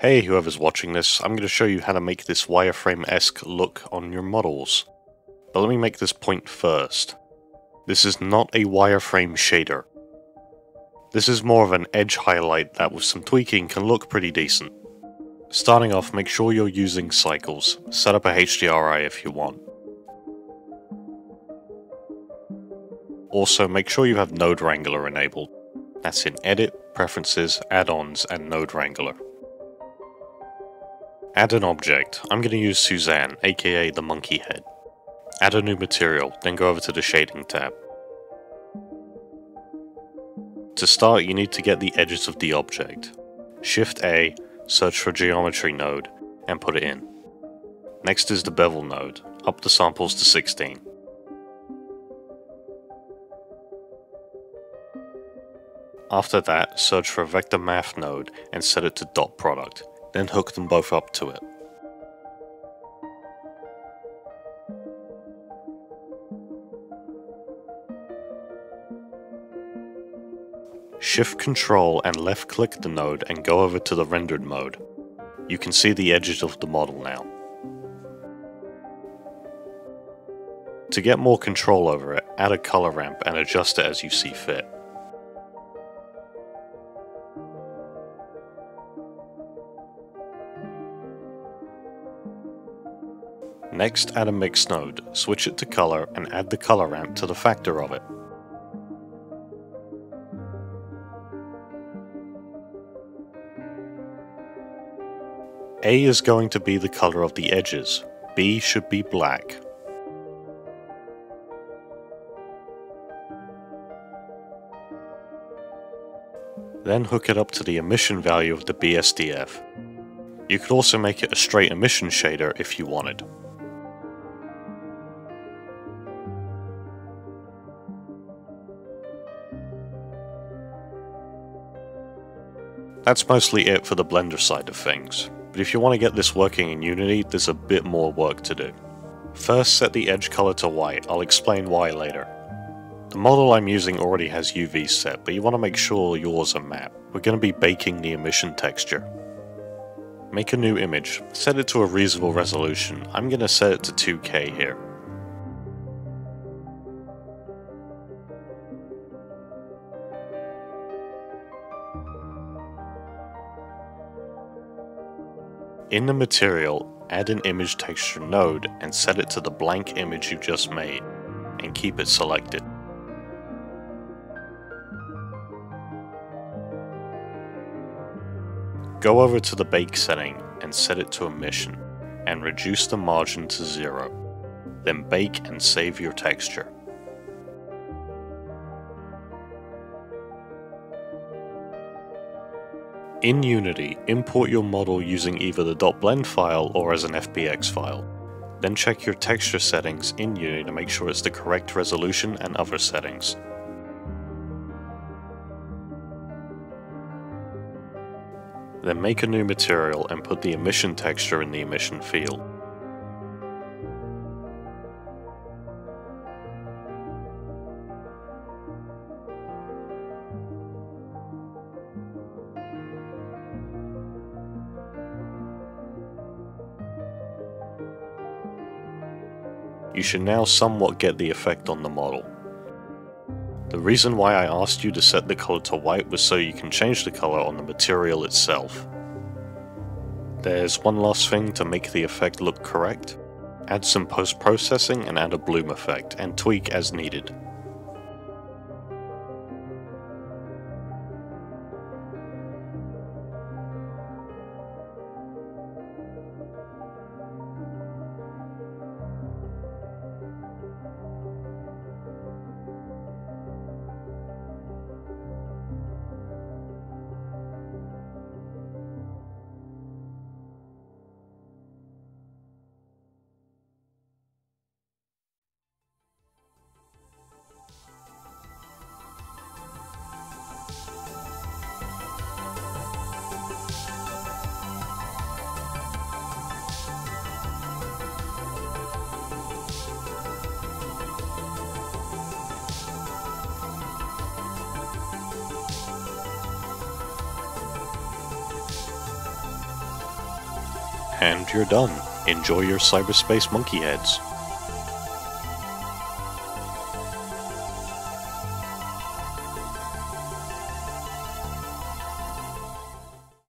Hey, whoever's watching this, I'm going to show you how to make this wireframe-esque look on your models. But let me make this point first. This is not a wireframe shader. This is more of an edge highlight that with some tweaking can look pretty decent. Starting off, make sure you're using cycles. Set up a HDRI if you want. Also, make sure you have Node Wrangler enabled. That's in Edit, Preferences, Add-ons, and Node Wrangler. Add an object. I'm going to use Suzanne, aka the monkey head. Add a new material, then go over to the Shading tab. To start, you need to get the edges of the object. Shift A, search for Geometry node, and put it in. Next is the Bevel node, up the samples to 16. After that, search for Vector Math node and set it to dot product, then hook them both up to it. Shift Control and left click the node and go over to the rendered mode. You can see the edges of the model now. To get more control over it, add a color ramp and adjust it as you see fit. Next, add a mix node, switch it to color and add the color ramp to the factor of it. A is going to be the color of the edges, B should be black. Then hook it up to the emission value of the BSDF. You could also make it a straight emission shader if you wanted. That's mostly it for the Blender side of things, but if you want to get this working in Unity, there's a bit more work to do. First, set the edge color to white. I'll explain why later. The model I'm using already has UV set, but you want to make sure yours are matte. We're going to be baking the emission texture. Make a new image, set it to a reasonable resolution. I'm going to set it to 2K here. In the material, add an image texture node and set it to the blank image you just made, and keep it selected. Go over to the bake setting and set it to emission, and reduce the margin to 0. Then bake and save your texture. In Unity, import your model using either the .blend file or as an FBX file. Then check your texture settings in Unity to make sure it's the correct resolution and other settings. Then make a new material and put the emission texture in the emission field. You should now somewhat get the effect on the model. The reason why I asked you to set the color to white was so you can change the color on the material itself. There's one last thing to make the effect look correct. Add some post-processing and add a bloom effect, and tweak as needed. And you're done. Enjoy your cyberspace monkey heads.